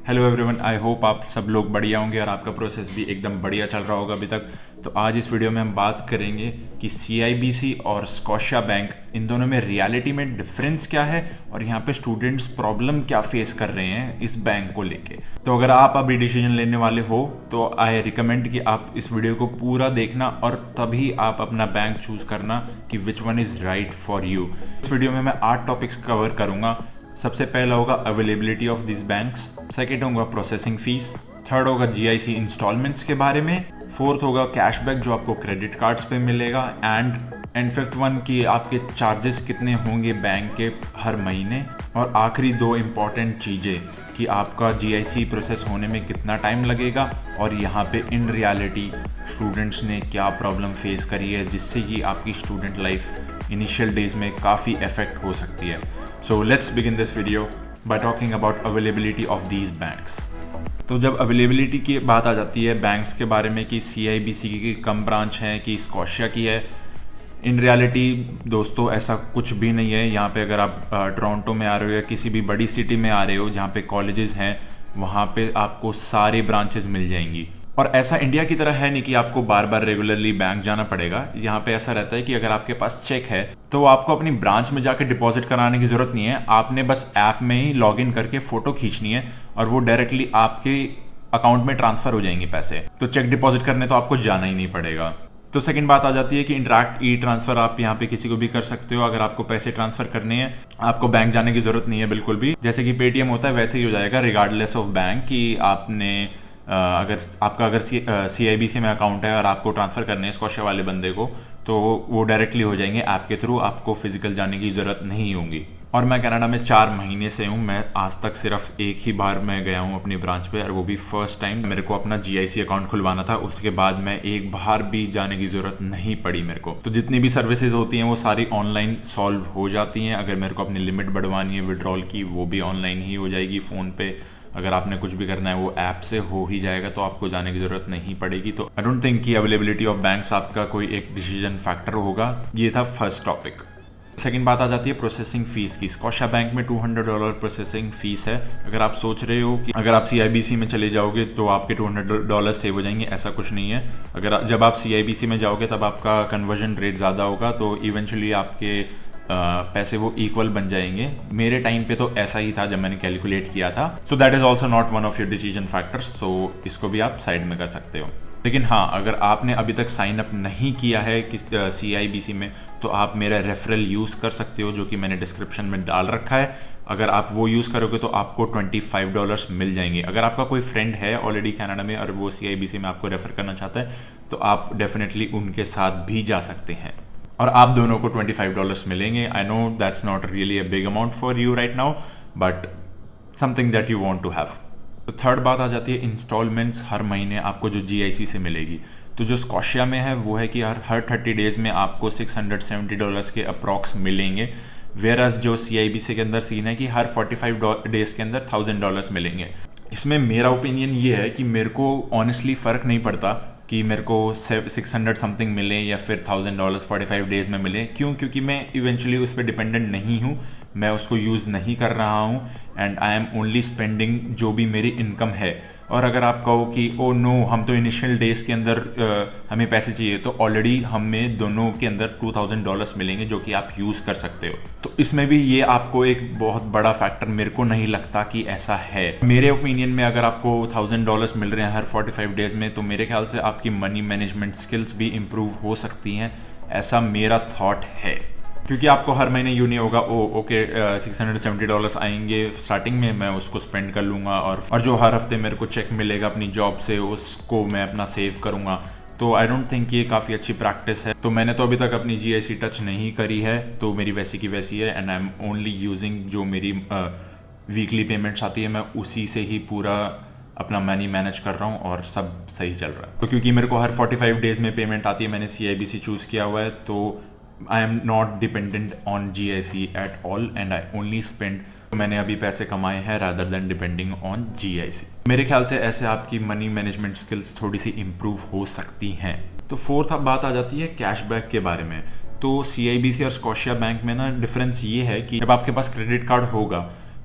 Hello everyone, I hope आप सब लोग बढ़िया होंगे और आपका प्रोसेस भी एकदम बढ़िया चल रहा होगा अभी तक। तो आज इस वीडियो में हम बात करेंगे कि सीआईबीसी और स्कॉशिया बैंक, इन दोनों में रियलिटी में डिफरेंस क्या है और यहाँ पे स्टूडेंट्स प्रॉब्लम क्या फेस कर रहे हैं इस बैंक को लेके। तो अगर आप अभी डिसीजन लेने वाले हो तो आई रिकमेंड कि आप इस वीडियो को पूरा देखना और तभी आप अपना बैंक चूज करना कि which one is right for you. इस वीडियो में मैं 8 टॉपिक्स कवर करूँगा। सबसे पहला होगा availability of this banks, second होगा प्रोसेसिंग फीस, थर्ड होगा जीआईसी इंस्टॉलमेंट्स के बारे में, फोर्थ होगा कैशबैक जो आपको क्रेडिट कार्ड्स पे मिलेगा, एंड फिफ्थ वन कि आपके चार्जेस कितने होंगे बैंक के हर महीने, और आखिरी 2 इम्पॉर्टेंट चीज़ें कि आपका जीआईसी प्रोसेस होने में कितना टाइम लगेगा और यहाँ पे इन रियलिटी स्टूडेंट्स ने क्या प्रॉब्लम फेस करी है जिससे कि आपकी स्टूडेंट लाइफ इनिशियल डेज में काफ़ी इफेक्ट हो सकती है। So let's begin this video by talking about availability of these banks. तो जब अवेलेबिलिटी की बात आ जाती है बैंक्स के बारे में कि सीआईबीसी की कम ब्रांच है कि स्कॉशिया की है, इन रियलिटी दोस्तों ऐसा कुछ भी नहीं है। यहाँ पे अगर आप टोरंटो में आ रहे हो या किसी भी बड़ी सिटी में आ रहे हो जहाँ पे कॉलेजेस हैं, वहाँ पे आपको सारे ब्रांचेस मिल जाएंगी। और ऐसा इंडिया की तरह है नहीं कि आपको बार बार रेगुलरली बैंक जाना पड़ेगा। यहाँ पे ऐसा रहता है कि अगर आपके पास चेक है तो आपको अपनी ब्रांच में जाके डिपॉजिट कराने की ज़रूरत नहीं है। आपने बस ऐप में ही लॉगिन करके फ़ोटो खींचनी है और वो डायरेक्टली आपके अकाउंट में ट्रांसफ़र हो जाएंगे पैसे। तो चेक डिपॉजिट करने तो आपको जाना ही नहीं पड़ेगा। तो सेकंड बात आ जाती है कि इंटरैक्ट ई ट्रांसफ़र आप यहाँ पे किसी को भी कर सकते हो। अगर आपको पैसे ट्रांसफ़र करने हैं आपको बैंक जाने की ज़रूरत नहीं है बिल्कुल भी। जैसे कि पेटीएम होता है वैसे ही हो जाएगा रिगार्डलेस ऑफ बैंक कि आपने अगर सीआईबीसी में अकाउंट है और आपको ट्रांसफ़र करने हैं स्कॉशिया वाले बंदे को, तो वो डायरेक्टली हो जाएंगे ऐप के थ्रू, आपको फिजिकल जाने की ज़रूरत नहीं होगी। और मैं कनाडा में 4 महीने से हूँ। मैं आज तक सिर्फ एक ही बार मैं गया हूँ अपनी ब्रांच पे, और वो भी फर्स्ट टाइम मेरे को अपना जीआईसी अकाउंट खुलवाना था। उसके बाद मैं एक बार भी जाने की ज़रूरत नहीं पड़ी मेरे को। तो जितनी भी सर्विसेज होती हैं वो सारी ऑनलाइन सॉल्व हो जाती हैं। अगर मेरे को अपनी लिमिट बढ़वानी है विड्रॉल की, वो भी ऑनलाइन ही हो जाएगी फ़ोन पे। अगर आपने कुछ भी करना है वो ऐप से हो ही जाएगा, तो आपको जाने की ज़रूरत नहीं पड़ेगी। तो आई डोंट थिंक कि अवेलेबिलिटी ऑफ बैंक्स आपका कोई एक डिसीजन फैक्टर होगा। ये था फर्स्ट टॉपिक। सेकंड बात आ जाती है प्रोसेसिंग फीस की। स्कॉशिया बैंक में $200 प्रोसेसिंग फीस है। अगर आप सोच रहे हो कि अगर आप सीआईबीसी में चले जाओगे तो आपके $200 सेव हो जाएंगे, ऐसा कुछ नहीं है। जब आप सीआईबीसी में जाओगे तब आपका कन्वर्जन रेट ज़्यादा होगा, तो इवेंचुअली आपके पैसे वो इक्वल बन जाएंगे। मेरे टाइम पे तो ऐसा ही था जब मैंने कैलकुलेट किया था। So that is also not one of your decision factors, so इसको भी आप साइड में कर सकते हो। लेकिन हाँ, अगर आपने अभी तक साइन अप नहीं किया है सीआईबीसी में, तो आप मेरा रेफरल यूज़ कर सकते हो जो कि मैंने डिस्क्रिप्शन में डाल रखा है। अगर आप वो यूज़ करोगे तो आपको $25 मिल जाएंगे। अगर आपका कोई फ्रेंड है ऑलरेडी कनाडा में और वो सीआईबीसी में आपको रेफर करना चाहता है तो आप डेफिनेटली उनके साथ भी जा सकते हैं और आप दोनों को $25 मिलेंगे। I know that's not really a big amount for you right now, but something that you want to have. तो थर्ड बात आ जाती है इंस्टॉलमेंट्स हर महीने आपको जो जीआईसी से मिलेगी। तो जो स्कॉशिया में है वो है कि हर 30 डेज़ में आपको $670 के अप्रॉक्स मिलेंगे, वेयरएज जो सीआईबीसी के अंदर सीन है कि हर 45 डेज़ के अंदर $1000 मिलेंगे। इसमें मेरा ओपिनियन ये है कि मेरे को ऑनेस्टली फ़र्क नहीं पड़ता कि मेरे को 600 समथिंग मिले या फिर $1000 45 डेज़ में मिले। क्यों? क्योंकि मैं इवेंचुअली उस पर डिपेंडेंट नहीं हूँ, मैं उसको यूज़ नहीं कर रहा हूँ and I am only spending जो भी मेरी इनकम है। और अगर आप कहो कि ओ नो हम तो इनिशियल डेज़ के अंदर हमें पैसे चाहिए, तो ऑलरेडी हमें दोनों के अंदर $2000 मिलेंगे जो कि आप यूज़ कर सकते हो। तो इसमें भी ये आपको एक बहुत बड़ा फैक्टर मेरे को नहीं लगता कि ऐसा है। मेरे ओपिनियन में अगर आपको $1000 मिल रहे हैं हर 45 डेज़ में, तो मेरे ख्याल से आपकी मनी मैनेजमेंट स्किल्स भी इम्प्रूव हो सकती हैं, ऐसा मेरा थॉट है। क्योंकि आपको हर महीने यूँ नहीं होगा ओके $670 आएंगे स्टार्टिंग में, मैं उसको स्पेंड कर लूँगा और जो हर हफ्ते मेरे को चेक मिलेगा अपनी जॉब से उसको मैं अपना सेव करूँगा। तो आई डोंट थिंक ये काफ़ी अच्छी प्रैक्टिस है। तो मैंने तो अभी तक अपनी जीआईसी टच नहीं करी है, तो मेरी वैसी की वैसी है and I am only using जो मेरी वीकली पेमेंट्स आती है, मैं उसी से ही पूरा अपना मनी मैनेज कर रहा हूँ और सब सही चल रहा है। तो क्योंकि मेरे को हर 45 डेज़ में पेमेंट आती है, मैंने सीआईबीसी चूज़ किया हुआ है, तो I am not dependent on GIC at all and I only spend मैंने अभी पैसे कमाए हैं rather than depending on GIC. मेरे ख्याल से ऐसे आपकी मनी मैनेजमेंट स्किल्स थोड़ी सी इम्प्रूव हो सकती हैं। तो फोर्थ बात आ जाती है कैशबैक के बारे में। तो सीआईबीसी और स्कॉशिया बैंक में ना डिफरेंस ये है कि जब आपके पास क्रेडिट कार्ड होगा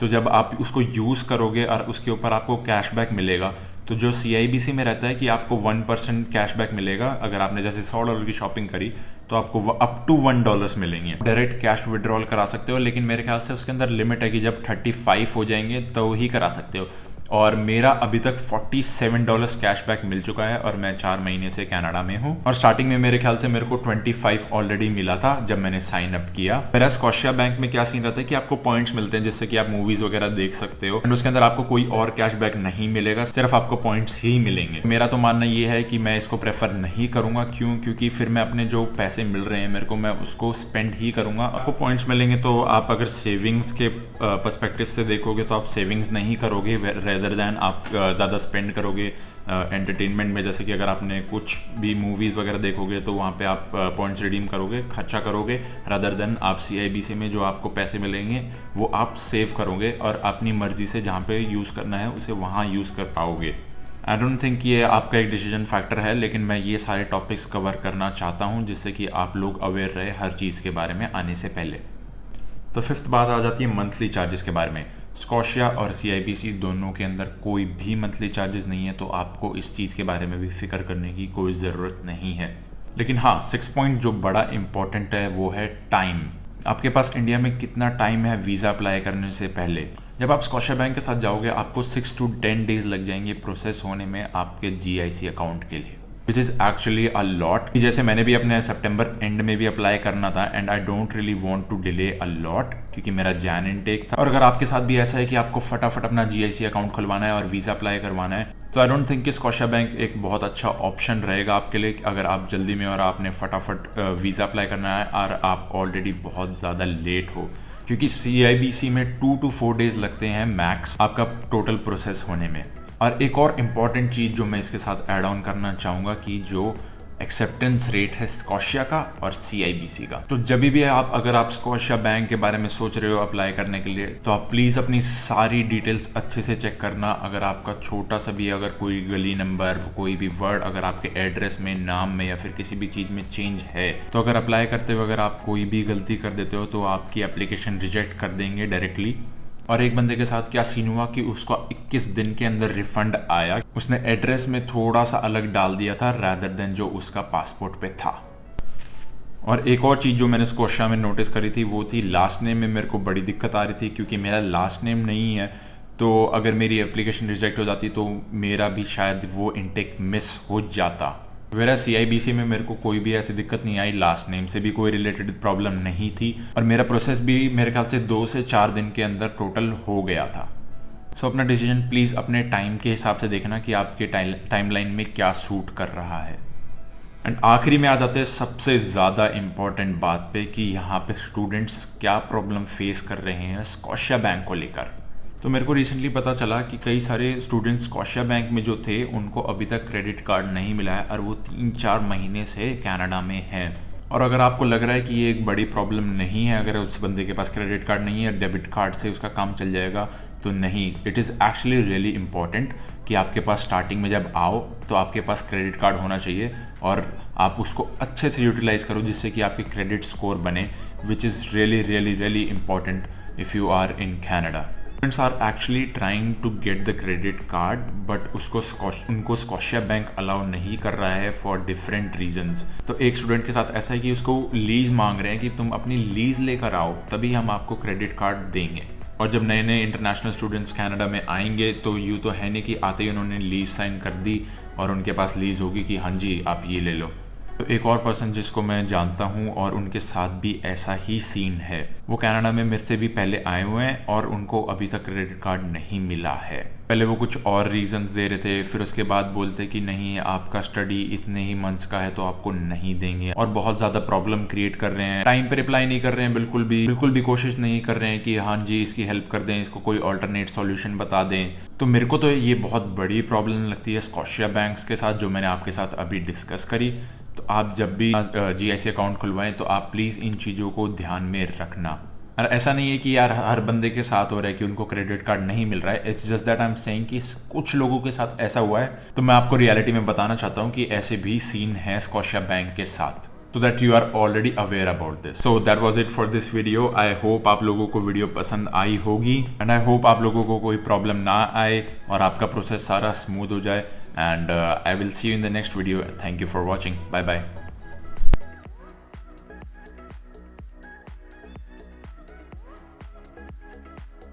तो जब आप उसको यूज़ करोगे और उसके ऊपर आपको कैशबैक मिलेगा, तो जो CIBC में रहता है कि आपको 1% कैशबैक मिलेगा। अगर आपने जैसे $100 की शॉपिंग करी तो आपको अप टू $1 मिलेंगे। डायरेक्ट कैश विड्रॉल करा सकते हो, लेकिन मेरे ख्याल से उसके अंदर लिमिट है कि जब 35 हो जाएंगे तो ही करा सकते हो। और मेरा अभी तक $47 कैशबैक मिल चुका है और मैं 4 महीने से कनाडा में हूँ। और स्टार्टिंग में मेरे ख्याल से मेरे को 25 ऑलरेडी मिला था जब मैंने साइन अप किया। मेरा स्कॉशिया बैंक में क्या सीन रहता है कि आपको पॉइंट्स मिलते हैं जिससे कि आप मूवीज वगैरह देख सकते हो, एंड उसके अंदर आपको कोई और कैशबैक नहीं मिलेगा, सिर्फ आपको पॉइंट्स ही मिलेंगे। मेरा तो मानना ये है कि मैं इसको प्रेफर नहीं करूंगा। क्योंकि फिर मैं अपने जो पैसे मिल रहे हैं मेरे को, मैं उसको स्पेंड ही करूंगा। आपको पॉइंट्स मिलेंगे तो आप अगर सेविंग्स के पर्सपेक्टिव से देखोगे तो आप सेविंग्स नहीं करोगे, रेदर दैन आप ज़्यादा स्पेंड करोगे एंटरटेनमेंट में। जैसे कि अगर आपने कुछ भी मूवीज़ वगैरह देखोगे तो वहाँ पे आप पॉइंट्स रिडीम करोगे, खर्चा करोगे, रादर देन आप CIBC में जो आपको पैसे मिलेंगे वो आप सेव करोगे और अपनी मर्जी से जहाँ पे यूज़ करना है उसे वहाँ यूज़ कर पाओगे। आई डोंट थिंक ये आपका एक डिसीजन फैक्टर है, लेकिन मैं ये सारे टॉपिक्स कवर करना चाहता हूँ जिससे कि आप लोग अवेयर रहे हर चीज़ के बारे में आने से पहले। तो फिफ्थ बात आ जाती है मंथली चार्जेस के बारे में। स्कॉशिया और CIBC दोनों के अंदर कोई भी मंथली चार्जेस नहीं है, तो आपको इस चीज़ के बारे में भी फिक्र करने की कोई ज़रूरत नहीं है। लेकिन हाँ, 6 पॉइंट जो बड़ा इंपॉर्टेंट है वो है टाइम। आपके पास इंडिया में कितना टाइम है वीज़ा अप्लाई करने से पहले? जब आप स्कॉशिया बैंक के साथ जाओगे आपको 6 to 10 डेज लग जाएंगे प्रोसेस होने में आपके GIC अकाउंट के लिए, which is actually a lot. जैसे मैंने भी अपने सितंबर एंड में भी अप्लाई करना था and I don't really want to delay a lot क्योंकि मेरा जैन इनटेक था। और अगर आपके साथ भी ऐसा है कि आपको फटाफट अपना GIC अकाउंट खुलवाना है और वीज़ा अप्लाई करवाना है, तो आई डोंट थिंक कि स्कॉशिया बैंक एक बहुत अच्छा ऑप्शन रहेगा आपके लिए अगर आप जल्दी में और आपने फटाफट वीज़ा अप्लाई करना है और आप ऑलरेडी बहुत ज़्यादा लेट हो, क्योंकि CIBC में 2 to 4 डेज लगते हैं मैक्स आपका टोटल प्रोसेस होने में। और एक और इम्पॉर्टेंट चीज़ जो मैं इसके साथ ऐड ऑन करना चाहूँगा कि जो एक्सेप्टेंस रेट है स्कॉशिया का और CIBC का, तो जब भी अगर आप स्कॉशिया बैंक के बारे में सोच रहे हो अप्लाई करने के लिए, तो आप प्लीज़ अपनी सारी डिटेल्स अच्छे से चेक करना। अगर आपका छोटा सा भी अगर कोई गली नंबर, कोई भी वर्ड अगर आपके एड्रेस में, नाम में या फिर किसी भी चीज़ में चेंज है, तो अगर अप्लाई करते हुए अगर आप कोई भी गलती कर देते हो तो आपकी एप्लीकेशन रिजेक्ट कर देंगे डायरेक्टली। और एक बंदे के साथ क्या सीन हुआ कि उसको 21 दिन के अंदर रिफंड आया। उसने एड्रेस में थोड़ा सा अलग डाल दिया था रैदर देन जो उसका पासपोर्ट पे था। और एक और चीज़ जो मैंने स्कॉशिया में नोटिस करी थी वो थी लास्ट नेम में मेरे को बड़ी दिक्कत आ रही थी, क्योंकि मेरा लास्ट नेम नहीं है। तो अगर मेरी एप्लीकेशन रिजेक्ट हो जाती तो मेरा भी शायद वो इनटेक मिस हो जाता। मेरा CIBC में मेरे को कोई भी ऐसी दिक्कत नहीं आई, लास्ट नेम से भी कोई रिलेटेड प्रॉब्लम नहीं थी और मेरा प्रोसेस भी मेरे ख्याल से 2 से 4 दिन के अंदर टोटल हो गया था। सो अपना डिसीजन प्लीज़ अपने टाइम के हिसाब से देखना कि आपके टाइमलाइन में क्या सूट कर रहा है। एंड आखिरी में आ जाते हैं सबसे ज़्यादा इम्पॉर्टेंट बात पे कि यहाँ पे स्टूडेंट्स क्या प्रॉब्लम फेस कर रहे हैं स्कॉशिया बैंक को लेकर। तो मेरे को रिसेंटली पता चला कि कई सारे स्टूडेंट्स स्कॉशिया बैंक में जो थे उनको अभी तक क्रेडिट कार्ड नहीं मिला है और वो 3-4 महीने से कनाडा में हैं। और अगर आपको लग रहा है कि ये एक बड़ी प्रॉब्लम नहीं है, अगर उस बंदे के पास क्रेडिट कार्ड नहीं है, डेबिट कार्ड से उसका काम चल जाएगा, तो नहीं, it is actually really important कि आपके पास स्टार्टिंग में जब आओ तो आपके पास क्रेडिट कार्ड होना चाहिए और आप उसको अच्छे से यूटिलाइज़ करो जिससे कि आपके क्रेडिट स्कोर बने, which is really really really important if you are in Canada. Students are actually trying to get the credit card, but उनको स्कॉशिया बैंक अलाउ नहीं कर रहा है फॉर डिफरेंट रीजंस। तो एक स्टूडेंट के साथ ऐसा है कि उसको लीज मांग रहे हैं कि तुम अपनी लीज लेकर आओ तभी हम आपको क्रेडिट कार्ड देंगे। और जब नए नए इंटरनेशनल स्टूडेंट्स कनाडा में आएंगे तो यूँ तो है नहीं कि आते ही उन्होंने लीज साइन कर दी और उनके पास लीज होगी कि हाँ जी आप ये ले लो। तो एक और पर्सन जिसको मैं जानता हूँ और उनके साथ भी ऐसा ही सीन है, वो कनाडा में मेरे से भी पहले आए हुए हैं और उनको अभी तक क्रेडिट कार्ड नहीं मिला है। पहले वो कुछ और रीजंस दे रहे थे, फिर उसके बाद बोलते कि नहीं आपका स्टडी इतने ही मंथ्स का है तो आपको नहीं देंगे, और बहुत ज़्यादा प्रॉब्लम क्रिएट कर रहे हैं। टाइम पे रिप्लाई नहीं कर रहे हैं, बिल्कुल भी कोशिश नहीं कर रहे हैं कि हाँ जी इसकी हेल्प कर दें, इसको कोई ऑल्टरनेट सॉल्यूशन बता दें। तो मेरे को तो ये बहुत बड़ी प्रॉब्लम लगती है स्कॉशिया बैंक्स के साथ, जो मैंने आपके साथ अभी डिस्कस करी। तो आप जब भी GIC अकाउंट खुलवाएं तो आप प्लीज़ इन चीज़ों को ध्यान में रखना। और ऐसा नहीं है कि यार हर बंदे के साथ हो रहा है कि उनको क्रेडिट कार्ड नहीं मिल रहा है, it's just that I am saying कि कुछ लोगों के साथ ऐसा हुआ है। तो मैं आपको रियलिटी में बताना चाहता हूँ कि ऐसे भी सीन है स्कॉशिया बैंक के साथ। so that you are already aware about this. So that was it for this video. I hope आप लोगों को वीडियो पसंद आई होगी एंड आई होप आप लोगों को कोई प्रॉब्लम ना आए और आपका प्रोसेस सारा स्मूथ हो जाए. And I will see you in the next video. Thank you for watching. Bye bye.